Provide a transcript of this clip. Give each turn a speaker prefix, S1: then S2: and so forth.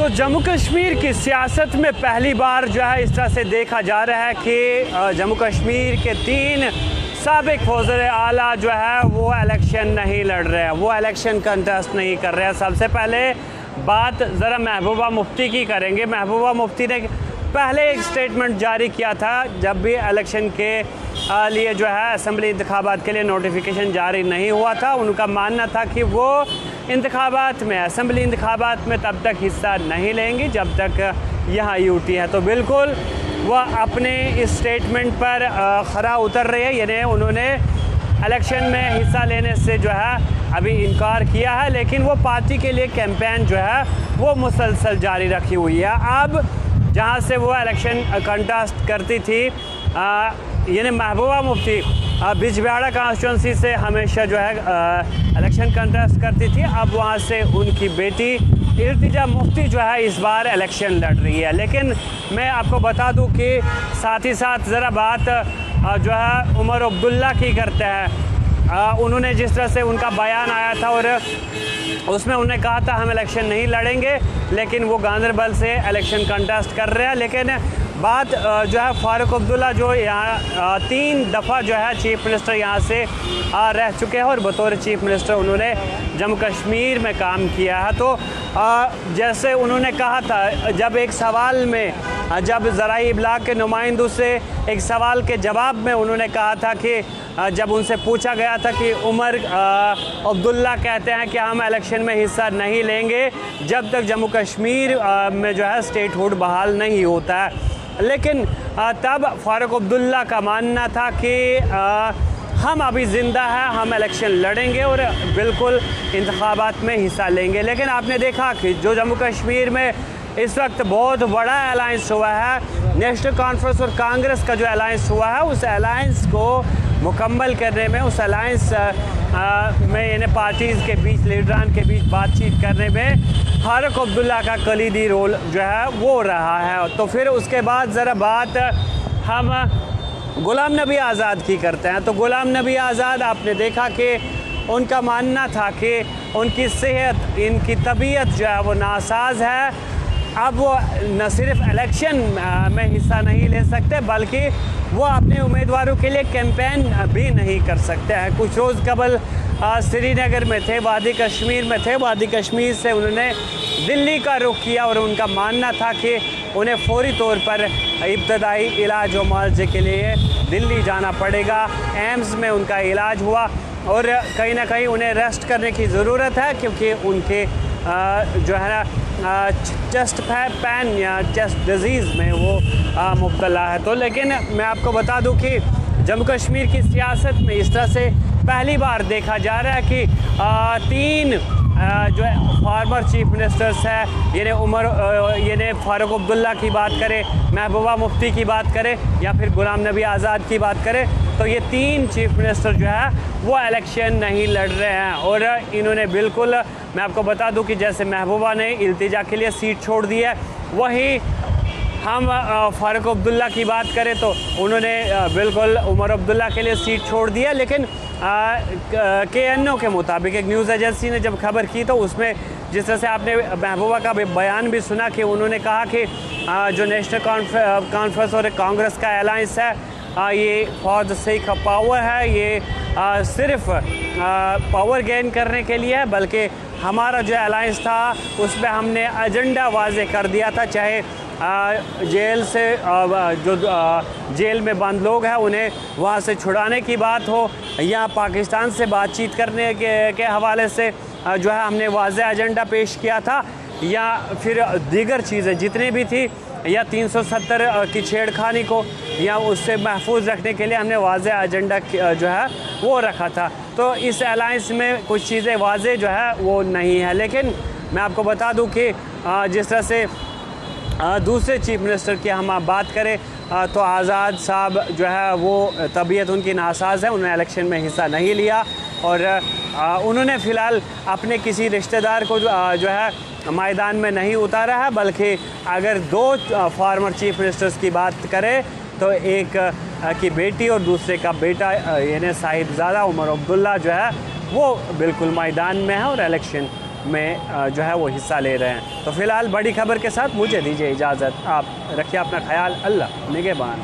S1: तो जम्मू कश्मीर की सियासत में पहली बार जो है इस तरह से देखा जा रहा है कि जम्मू कश्मीर के 3 साबिक वज़ीर आला जो है वो इलेक्शन नहीं लड़ रहे हैं, वो इलेक्शन कंटेस्ट नहीं कर रहे हैं। सबसे पहले बात ज़रा महबूबा मुफ्ती की करेंगे। महबूबा मुफ्ती ने पहले एक स्टेटमेंट जारी किया था जब भी इलेक्शन के लिए जो है असम्बली इंतखाबात के लिए नोटिफिकेशन जारी नहीं हुआ था। उनका मानना था कि वो इंतखाबात में, असम्बली इंतखाबात में तब तक हिस्सा नहीं लेंगी जब तक यहाँ यूटी है। तो बिल्कुल वह अपने इस स्टेटमेंट पर खरा उतर रही है, यानी उन्होंने इलेक्शन में हिस्सा लेने से जो है अभी इनकार किया है, लेकिन वो पार्टी के लिए कैंपेन जो है वो मुसलसल जारी रखी हुई है। अब जहाँ से वो इलेक्शन कंटेस्ट करती थी, यानी महबूबा मुफ्ती बिजबिहाड़ा कॉन्स्टिट्यूंसी से हमेशा जो है इलेक्शन कंटेस्ट करती थी। अब वहाँ से उनकी बेटी इर्तिजा मुफ्ती जो है इस बार इलेक्शन लड़ रही है। लेकिन मैं आपको बता दूं कि साथ ही साथ ज़रा बात जो है उमर अब्दुल्ला की करते हैं। उन्होंने जिस तरह से उनका बयान आया था और उसमें उन्होंने कहा था हम इलेक्शन नहीं लड़ेंगे, लेकिन वो गांदरबल से इलेक्शन कंटेस्ट कर रहे हैं। लेकिन बात जो है फ़ारूक अब्दुल्ला जो यहाँ 3 दफ़ा जो है चीफ़ मिनिस्टर यहाँ से रह चुके हैं और बतौर चीफ़ मिनिस्टर उन्होंने जम्मू कश्मीर में काम किया है। तो जैसे उन्होंने कहा था जब एक सवाल में, जब ज़राई इब्लाग के नुमाइंदों से एक सवाल के जवाब में उन्होंने कहा था कि जब उनसे पूछा गया था कि उमर अब्दुल्ला कहते हैं कि हम इलेक्शन में हिस्सा नहीं लेंगे जब तक जम्मू कश्मीर में जो है स्टेटहुड बहाल नहीं होता है। लेकिन तब फ़ारूक अब्दुल्ला का मानना था कि हम अभी ज़िंदा हैं, हम इलेक्शन लड़ेंगे और बिल्कुल इंतखाबात में हिस्सा लेंगे। लेकिन आपने देखा कि जो जम्मू कश्मीर में इस वक्त बहुत बड़ा अलायंस हुआ है, नेशनल कॉन्फ्रेंस और कांग्रेस का जो अलायंस हुआ है, उस अलायंस को मुकम्मल करने में, उस अलायंस में यानी पार्टीज़ के बीच, लीडरान के बीच बातचीत करने में फ़ारूक अब्दुल्ला का कलीदी रोल जो है वो रहा है। तो फिर उसके बाद ज़रा बात हम गुलाम नबी आज़ाद की करते हैं। तो गुलाम नबी आज़ाद आपने देखा कि उनका मानना था कि उनकी सेहत, इनकी तबीयत जो है वो नासाज है। अब वो न सिर्फ इलेक्शन में हिस्सा नहीं ले सकते बल्कि वो अपने उम्मीदवारों के लिए कैंपेन भी नहीं कर सकते हैं। कुछ रोज़ कबल श्रीनगर में थे, वादी कश्मीर में थे। वादी कश्मीर से उन्होंने दिल्ली का रुख किया और उनका मानना था कि उन्हें फौरी तौर पर इब्तदाई इलाज और मुआवजे के लिए दिल्ली जाना पड़ेगा। एम्स में उनका इलाज हुआ और कहीं ना कहीं उन्हें रेस्ट करने की ज़रूरत है, क्योंकि उनके जो है ना चेस्ट पैन या चेस्ट डिजीज़ में वो मुब्तला है। तो लेकिन मैं आपको बता दूं कि जम्मू कश्मीर की सियासत में इस तरह से पहली बार देखा जा रहा है कि 3 जो है फार्मर चीफ मिनिस्टर्स है, यानी फ़ारूक अब्दुल्ला की बात करें, महबूबा मुफ्ती की बात करें या फिर गुलाम नबी आज़ाद की बात करें, तो ये 3 चीफ मिनिस्टर जो है वो इलेक्शन नहीं लड़ रहे हैं। और इन्होंने बिल्कुल, मैं आपको बता दूं कि जैसे महबूबा ने इल्तिजा के लिए सीट छोड़ दी है, वहीं हम फ़ारूक अब्दुल्ला की बात करें तो उन्होंने बिल्कुल उमर अब्दुल्ला के लिए सीट छोड़ दी है। लेकिन KNO के मुताबिक एक न्यूज़ एजेंसी ने जब खबर की तो उसमें जिस तरह से आपने महबूबा का बयान भी सुना कि उन्होंने कहा कि जो नेशनल कॉन्फ्रेंस और कांग्रेस का अलायंस है, ये for the sake of power है, ये सिर्फ पावर गेन करने के लिए है, बल्कि हमारा जो अलायंस था उसमें हमने एजेंडा वाज़े कर दिया था। चाहे जेल से जो जेल में बंद लोग हैं उन्हें वहाँ से छुड़ाने की बात हो, या पाकिस्तान से बातचीत करने के हवाले से जो है हमने वाज़े एजेंडा पेश किया था, या फिर दीगर चीज़ें जितनी भी थी, या 370 की छेड़खानी को या उससे महफूज रखने के लिए हमने वाज़े एजेंडा जो है वो रखा था। तो इस अलायंस में कुछ चीज़ें वाज़े जो है वो नहीं है। लेकिन मैं आपको बता दूं कि जिस तरह से दूसरे चीफ मिनिस्टर की हम बात करें तो आज़ाद साहब जो है वो तबीयत उनकी नासाज है, उन्होंने इलेक्शन में हिस्सा नहीं लिया और उन्होंने फ़िलहाल अपने किसी रिश्तेदार को जो है मैदान में नहीं उतारा है, बल्कि अगर 2 फार्मर चीफ मिनिस्टर्स की बात करें तो एक की बेटी और दूसरे का बेटा यानी साहिबजादा उमर अब्दुल्ला जो है वो बिल्कुल मैदान में है और इलेक्शन में जो है वो हिस्सा ले रहे हैं। तो फ़िलहाल बड़ी खबर के साथ मुझे दीजिए इजाज़त। आप रखिए अपना ख्याल। अल्लाह निगहबान।